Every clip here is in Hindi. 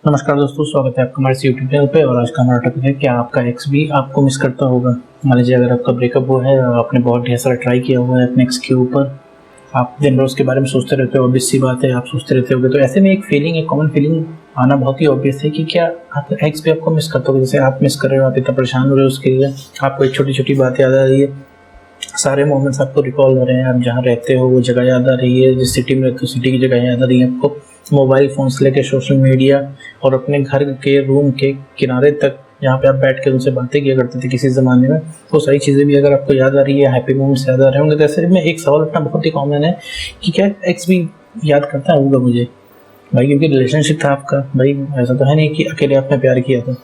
नमस्कार दोस्तों, स्वागत है आपका हमारे यूट्यूब चैनल पे। और आज का हमारा टॉपिक है क्या आपका एक्स भी आपको मिस करता होगा। मान लीजिए अगर आपका ब्रेकअप हुआ है और आपने बहुत ढेर सारा ट्राई किया हुआ है अपने एक्स के ऊपर, आप दिन भर उसके बारे में सोचते रहते हो, ऑब्वियस सी बात है आप सोचते रहते होगे। तो ऐसे में एक फीलिंग, एक कॉमन फीलिंग आना बहुत ही ऑब्वियस है कि क्या आपका एक्स भी आपको मिस करता होगा। जैसे आप मिस कर रहे हो, आप इतना परेशान हो रहे हो उसके लिए, आपको एक छोटी छोटी बात याद आ रही है, सारे मोमेंट्स आपको रिकॉल हो रहे हैं, आप जहाँ रहते हो वो जगह याद आ रही है, जिस सिटी में रहते हो सिटी की जगह याद आ रही है आपको, मोबाइल फ़ोन से लेकर सोशल मीडिया और अपने घर के रूम के किनारे तक जहाँ पे आप बैठ के उनसे बातें किया करते थे किसी ज़माने में, वो सारी चीज़ें भी अगर आपको याद आ रही है, हैप्पी मोमेंट्स याद आ रहे होंगे। तो ऐसे में एक सवाल उठना बहुत ही कॉमन है कि क्या एक्स भी याद करता होगा मुझे भाई, क्योंकि रिलेशनशिप था आपका भाई, ऐसा तो है नहीं कि अकेले आपने प्यार किया था।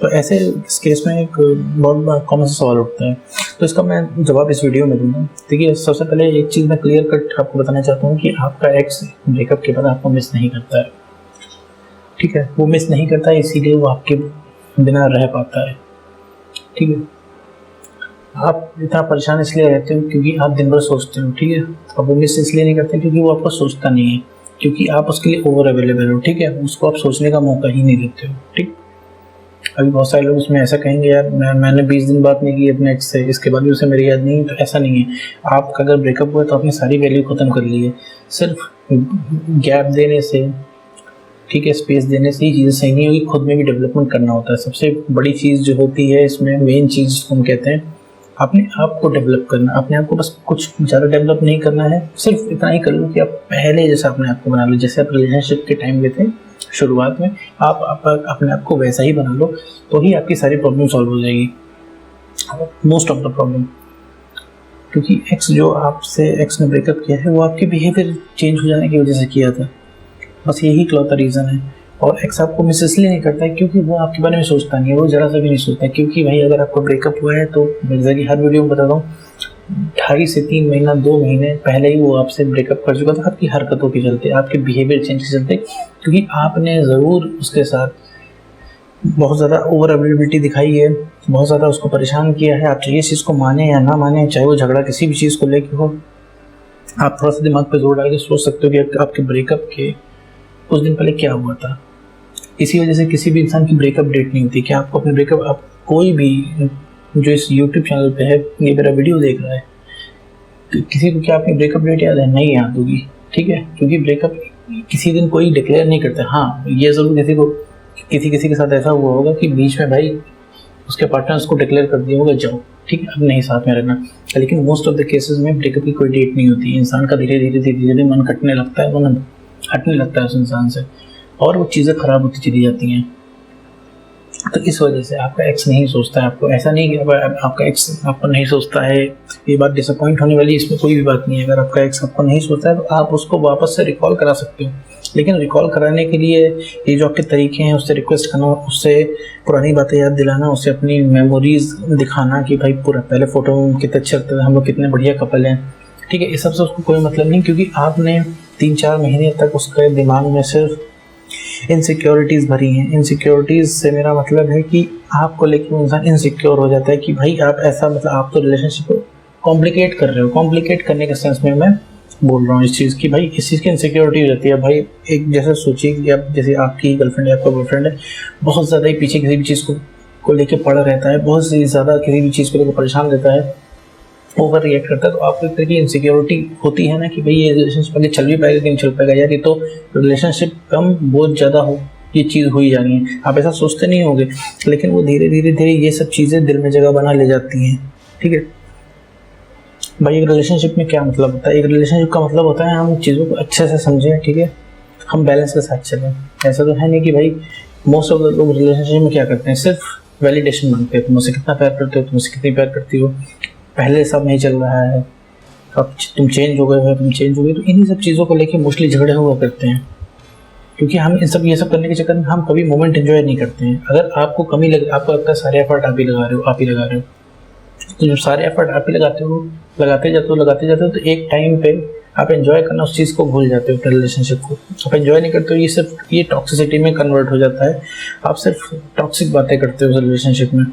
तो ऐसे इस केस में एक बहुत बड़ा कॉमन सा सवाल उठता है, तो इसका मैं जवाब इस वीडियो में दूंगा। देखिए, सबसे पहले एक चीज़ मैं क्लियर कट आपको बताना चाहता हूँ कि आपका एक्स ब्रेकअप के बाद आपको मिस नहीं करता है, ठीक है। वो मिस नहीं करता है इसीलिए वो आपके बिना रह पाता है, ठीक है। आप इतना परेशान इसलिए रहते हो क्योंकि आप दिन भर सोचते हो, ठीक है। अब वो मिस इसलिए नहीं करते क्योंकि वो आपको सोचता नहीं है, क्योंकि आप उसके लिए ओवर अवेलेबल हो, ठीक है। उसको आप सोचने का मौका ही नहीं देते हो, ठीक। अभी बहुत सारे लोग उसमें ऐसा कहेंगे, यार मैंने 20 दिन बात नहीं की अपने एक्स से, इसके बाद भी उसे मेरी याद नहीं। तो ऐसा नहीं है। आपका अगर ब्रेकअप हुआ तो आपने सारी वैल्यू ख़त्म कर ली है। सिर्फ गैप देने से, ठीक है, स्पेस देने से ही चीज़ें सही नहीं होगी, खुद में भी डेवलपमेंट करना होता है। सबसे बड़ी चीज़ जो होती है इसमें, मेन चीज़ जिसको हम कहते हैं, अपने आप को डेवलप करना। अपने आप को बस कुछ ज़्यादा डेवलप नहीं करना है, सिर्फ इतना ही कर लो कि आप पहले जैसा अपने आप को बना लो, जैसे आप रिलेशनशिप के टाइम में थे शुरुआत में, आप अपने आप को वैसा ही बना लो, तो ही आपकी सारी प्रॉब्लम सॉल्व हो जाएगी, मोस्ट ऑफ द प्रॉब्लम। क्योंकि एक्स ने ब्रेकअप किया है वो आपके बिहेवियर चेंज हो जाने की वजह से किया था, बस यही इकलौता रीज़न है। और एक्स आपको मिस इसलिए नहीं करता है क्योंकि वो आपके बारे में सोचता नहीं है, वो ज़रा सा भी नहीं सोचता है। क्योंकि भाई अगर आपका ब्रेकअप हुआ है तो जैसा कि हर वीडियो में बताता हूँ, 2.5 से 3 महीना 2 महीने पहले ही वो आपसे ब्रेकअप कर चुका था, आपकी हरकतों के चलते, आपके बिहेवियर चेंज के चलते, क्योंकि आपने ज़रूर उसके साथ बहुत ज़्यादा ओवर अवेलेबिलिटी दिखाई है, बहुत ज़्यादा उसको परेशान किया है। आप चाहे इस चीज़ को माने या ना माने, चाहे वो झगड़ा किसी भी चीज़ को लेकर हो, आप थोड़ा सा दिमाग पे जोर डाल के सोच सकते हो कि आपके ब्रेकअप के कुछ दिन पहले क्या हुआ था। इसी वजह से किसी भी इंसान की ब्रेकअप डेट नहीं होती। क्या आपको अपने ब्रेकअप, आप कोई भी जो इस यूट्यूब चैनल पे है, ये मेरा वीडियो देख रहा है, किसी को क्या अपनी ब्रेकअप डेट याद है? नहीं याद होगी, ठीक है। क्योंकि ब्रेकअप किसी दिन कोई डिक्लेयर नहीं करता। हाँ, ये ज़रूर किसी के साथ ऐसा हुआ होगा कि बीच में भाई उसके पार्टनर्स को डिक्लेयर कर दिया होगा, जाओ ठीक है अब नहीं साथ में रहना। लेकिन मोस्ट ऑफ द केसेस में ब्रेकअप की कोई डेट नहीं होती। इंसान का धीरे धीरे मन कटने लगता है, मन हटने लगता है उस इंसान से, और वो चीज़ें ख़राब होती चली जाती हैं। तो इस वजह से आपका एक्स नहीं सोचता है आपको। ऐसा नहीं कि आपका एक्स आपको नहीं सोचता है, ये बात डिसअपॉइंट होने वाली, इसमें कोई भी बात नहीं है। अगर आपका एक्स आपको नहीं सोचता है तो आप उसको वापस से रिकॉल करा सकते हो, लेकिन रिकॉल कराने के लिए ये जो आपके तरीके हैं, उससे रिक्वेस्ट करना, उससे पुरानी बातें याद दिलाना, उससे अपनी मेमोरीज दिखाना कि भाई पूरा पहले फ़ोटो में कितने अच्छे लगते थे, हम लोग कितने बढ़िया कपल हैं, ठीक है। इस सब से उसको कोई मतलब नहीं, क्योंकि आपने 3-4 महीने तक उसके दिमाग में सिर्फ इनसिक्योरिटीज़ भरी हैं। इनसिक्योरिटीज़ से मेरा मतलब है कि आपको लेके वो इंसान इनसिक्योर हो जाता है कि भाई आप ऐसा, मतलब आप तो रिलेशनशिप को कॉम्प्लिकेट कर रहे हो। कॉम्प्लिकेट करने के सेंस में मैं बोल रहा हूँ इस चीज़ की, भाई इस चीज़ की इनसिक्योरिटी हो जाती है। भाई एक जैसे सोचिए कि आप, जैसे आपकी गर्लफ्रेंड है, आपका बॉयफ्रेंड है, बहुत ज़्यादा ही पीछे किसी भी चीज़ को लेके पड़ा रहता है, बहुत सी ज़्यादा किसी भी चीज़ को लेकर परेशान रहता है, ओवर रिएक्ट करता है, तो आपको एक तरह की इनसिक्योरिटी होती है ना कि भाई ये रिलेशनशिप आगे चल भी पाएगा कि नहीं चल पाएगा, यार ये तो रिलेशनशिप कम बहुत ज़्यादा हो, ये चीज़ हुई जा रही है। आप ऐसा सोचते नहीं होंगे, लेकिन वो धीरे धीरे ये सब चीज़ें दिल में जगह बना ले जाती हैं, ठीक है। भाई एक रिलेशनशिप में क्या मतलब होता है? एक रिलेशनशिप का मतलब होता है हम चीज़ों को अच्छे से समझें, ठीक है, हम बैलेंस के साथ चलें। ऐसा तो है नहीं कि भाई मोस्ट ऑफ द लोग रिलेशनशिप में क्या करते हैं, सिर्फ वैलिडेशन मांगते हैं, तुम मुझसे कितना प्यार करते हो, तुम मुझसे कितनी प्यार करती हो, पहले सब नहीं चल रहा है, अब तुम चेंज हो गए हो, तुम चेंज हो गए। तो इन्हीं सब चीज़ों को लेके मोस्टली झगड़े हुआ करते हैं, क्योंकि हम ये सब करने के चक्कर में हम कभी मोमेंट एंजॉय नहीं करते हैं। अगर आपको कमी लगे, आपको लगता है सारे एफर्ट आप ही लगा रहे हो, तो जब सारे एफर्ट आप ही लगाते जाते हो, तो एक टाइम पे आप एंजॉय करना उस चीज़ को भूल जाते हो, रिलेशनशिप को आप एंजॉय नहीं करते हो। ये टॉक्सिसिटी में कन्वर्ट हो जाता है। आप सिर्फ टॉक्सिक बातें करते हो रिलेशनशिप में,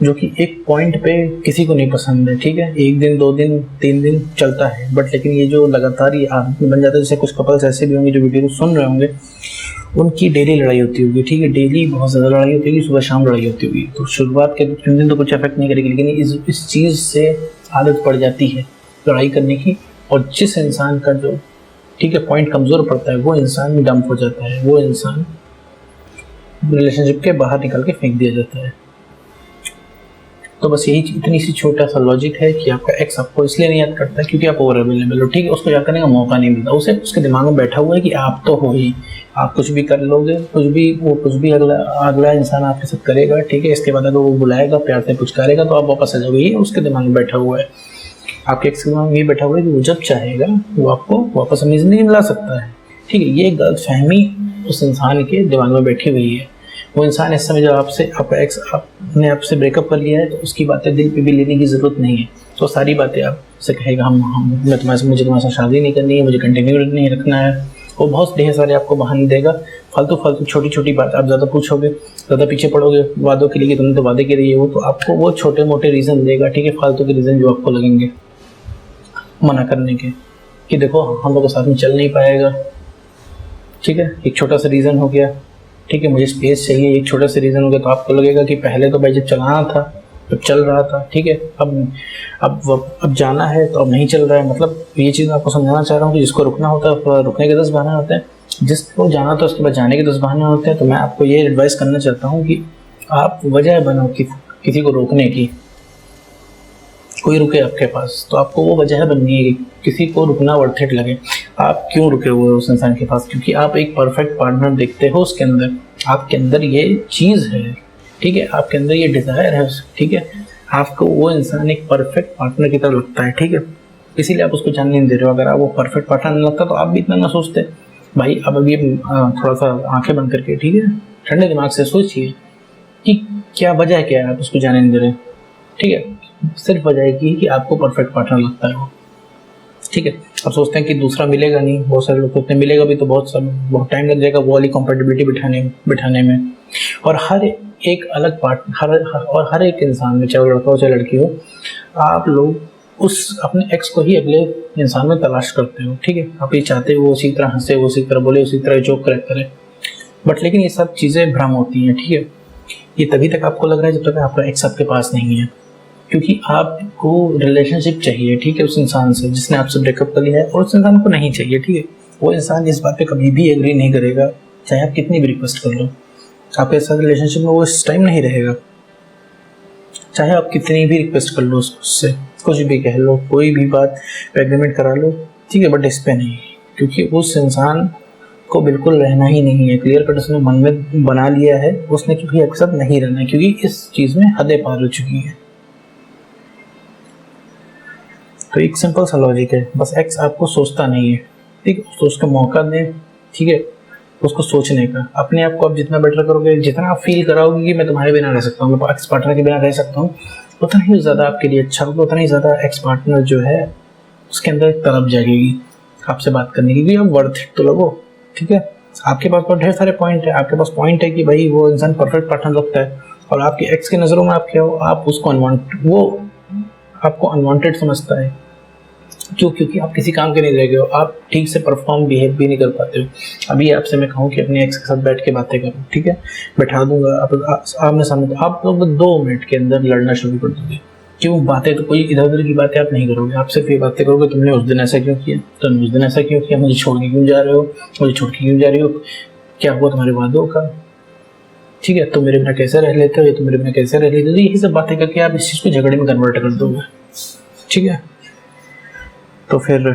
जो कि एक पॉइंट पे किसी को नहीं पसंद है, ठीक है। 1 दिन 2 दिन 3 दिन चलता है, बट लेकिन ये जो लगातार ये आदत बन जाता है, जैसे कुछ कपल्स ऐसे भी होंगे जो वीडियो को सुन रहे होंगे, उनकी डेली लड़ाई होती होगी, ठीक है, डेली बहुत ज़्यादा लड़ाई होती होगी, सुबह शाम लड़ाई होती होगी। तो शुरुआत के 3 दिन तो कुछ इफेक्ट नहीं करेगी, लेकिन इस चीज़ से आदत पड़ जाती है लड़ाई करने की, और जिस इंसान का जो, ठीक है, पॉइंट कमज़ोर पड़ता है वो इंसान डंप हो जाता है, वो इंसान रिलेशनशिप के बाहर निकाल के फेंक दिया जाता है। तो बस यही इतनी सी छोटा सा लॉजिक है कि आपका एक्स आपको इसलिए नहीं याद करता है क्योंकि आप ओवर अवेलेबल हो, ठीक है, उसको याद करने का मौका नहीं मिलता, उसे उसके दिमाग में बैठा हुआ है कि आप तो हो ही, आप कुछ भी कर लोगे, कुछ भी अगला इंसान आपके साथ करेगा, ठीक है, इसके बाद अगर वो बुलाएगा, प्यार से पुचकारेगा तो आप वापस आ जाओगे, ये उसके दिमाग में बैठा हुआ है। आपके एक्स के दिमाग में ये बैठा हुआ है कि वो जब चाहेगा वो आपको वापस अपनी जिंदगी में ला सकता है, ठीक है। ये गलतफहमी उस इंसान के दिमाग में बैठी हुई है। वो इंसान इस समय जब आपका एक्स आपने आपसे ब्रेकअप कर लिया है तो उसकी बातें दिल पे भी लेने की ज़रूरत नहीं है। तो सारी बातें आपसे कहेगा, मुझे तुम्हारे साथ शादी नहीं करनी है, मुझे कंटिन्यू नहीं रखना है। वो बहुत ढेर सारे आपको बहाने देगा, फालतू छोटी छोटी बात आप ज़्यादा पूछोगे, ज़्यादा पीछे पड़ोगे वादों के लिए कि तुमने तो वादे किए हो, तो आपको वो छोटे मोटे रीज़न देगा, ठीक है, फालतू के रीज़न जो आपको लगेंगे मना करने के, कि देखो हम लोग साथ में चल नहीं पाएगा, ठीक है, एक छोटा सा रीज़न हो गया, ठीक है, मुझे स्पेस चाहिए, एक छोटा सा रीज़न हो गया। तो आपको लगेगा कि पहले तो भाई जब चलाना था जब चल रहा था, ठीक है, अब जाना है तो अब नहीं चल रहा है। मतलब ये चीज़ मैं आपको समझाना चाह रहा हूँ कि जिसको रुकना होता है रुकने के 10 बहाने होते हैं, जिसको जाना था उसके बाद जाने के 10 बहाने होते हैं। तो मैं आपको ये एडवाइस करना चाहता हूँ कि आप वजह बनाओ किसी को रोकने की। कोई रुके आपके पास तो आपको वो वजह बननी है कि किसी को रुकना वर्थ इट लगे। आप क्यों रुके हुए हो उस इंसान के पास? क्योंकि आप एक परफेक्ट पार्टनर देखते हो उसके अंदर, आपके अंदर ये चीज़ है, ठीक है, आपके अंदर ये डिज़ायर है, ठीक है, आपको वो इंसान एक परफेक्ट पार्टनर की तरह लगता है, ठीक है, इसीलिए आप उसको जानने नहीं दे रहे हो। अगर आप वो परफेक्ट पार्टनर नहीं लगता तो आप भी इतना ना सोचते भाई। अब अभी थोड़ा सा आंखें बंद करके, ठीक है, ठंडे दिमाग से सोचिए कि क्या वजह क्या है आप उसको जानने नहीं दे रहे, ठीक है। सिर्फ वजह है कि आपको परफेक्ट पार्टनर लगता है वो, ठीक है। अब सोचते हैं कि दूसरा मिलेगा नहीं, बहुत सारे लोग सोचते हैं मिलेगा भी तो बहुत टाइम लग जाएगा वो वाली कंपेटिबिलिटी बिठाने में। और हर एक अलग हर एक इंसान में, चाहे लड़का हो चाहे लड़की हो, आप लोग उस अपने एक्स को ही अगले इंसान में तलाश करते हो, ठीक है। आप ये चाहते हो वो उसी तरह हंसे, वो उसी तरह बोले, उसी तरह जोक करे, बट लेकिन ये सब चीज़ें भ्रम होती हैं, ठीक है। ये तभी तक आपको लग रहा है जब तक आपका एक्स आपके पास नहीं है, क्योंकि आपको रिलेशनशिप चाहिए, ठीक है, उस इंसान से जिसने आपसे ब्रेकअप कर लिया है, और उस इंसान को नहीं चाहिए, ठीक है। वो इंसान इस बात पे कभी भी एग्री नहीं करेगा, चाहे आप कितनी भी रिक्वेस्ट कर लो। आपके साथ रिलेशनशिप में वो इस टाइम नहीं रहेगा, चाहे आप कितनी भी रिक्वेस्ट कर लो उससे, कुछ भी कह लो, कोई भी बात एग्रीमेंट करा लो, ठीक है, बट इस पे नहीं, क्योंकि उस इंसान को बिल्कुल रहना ही नहीं है। क्लियर कट उसने मन में बना लिया है, उसने क्योंकि अक्सर नहीं रहना है, क्योंकि इस चीज़ में हदें पार हो चुकी है। तो एक सिंपल सा लॉजिक है, बस एक्स आपको सोचता नहीं है, ठीक है, तो उसका मौका दें, ठीक है, उसको सोचने का। अपने आप को आप जितना बेटर करोगे, जितना आप फील कराओगे कि मैं तुम्हारे बिना रह सकता हूँ, मैं एक्स पार्टनर के बिना रह सकता हूँ, उतना ही ज़्यादा आपके लिए अच्छा होगा, उतना ही ज़्यादा एक्स पार्टनर जो है उसके अंदर एक तलब जागेगी आपसे बात करने की, आप वर्थ इट तो लगो, ठीक है। आपके पास बहुत ढेर सारे पॉइंट है, आपके पास पॉइंट है कि भाई वो इंसान परफेक्ट पार्टनर लगता है, और आपके एक्स की नज़रों में आप क्या हो, आप उसको वो आपको अनवांटेड समझता है। क्यों? क्योंकि आप किसी काम के नहीं रह गए हो, आप ठीक से परफॉर्म बिहेव भी नहीं कर पाते हो। अभी आपसे मैं कहूँ कि अपने एक्स के साथ बैठ के बातें करो, ठीक है, बैठा दूंगा, आप आमने सामने, तो आप लोग 2 मिनट के अंदर लड़ना शुरू कर दोगे। क्यों? बातें तो कोई इधर उधर की बातें आप नहीं करोगे, आप सिर्फ ये बातें करोगे, तुमने उस दिन ऐसा क्यों किया, तुमने उस दिन ऐसा क्यों किया, मुझे छोड़ के क्यों जा रहे हो, मुझे छोड़ के क्यों जा रही हो, क्या हुआ तुम्हारे वादों का, ठीक है, तुम मेरे बिना कैसे रह लेते हो, या तुम मेरे बिना कैसे रह लेते हो। यही सब बातें करके आप इस चीज़ को झगड़े में कन्वर्ट कर दोगे, ठीक है। तो फिर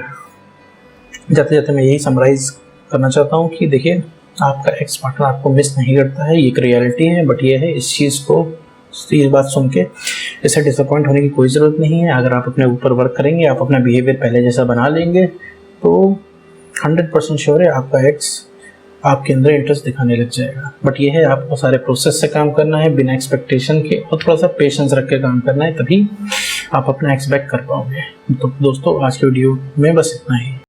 जाते जाते मैं यही समराइज करना चाहता हूँ कि देखिए, आपका एक्स पार्टनर आपको मिस नहीं करता है, ये एक रियलिटी है, बट ये है, इस चीज़ को, ये बात सुन के इससे डिसअपॉइंट होने की कोई ज़रूरत नहीं है। अगर आप अपने ऊपर वर्क करेंगे, आप अपना बिहेवियर पहले जैसा बना लेंगे, तो 100% श्योर है आपका एक्स आपके अंदर इंटरेस्ट दिखाने लग जाएगा। बट ये है, आपको सारे प्रोसेस से काम करना है, बिना एक्सपेक्टेशन के, और थोड़ा सा पेशेंस रख के काम करना है, तभी आप अपना एक्सपेक्ट कर पाओगे। तो दोस्तों, आज के वीडियो में बस इतना ही।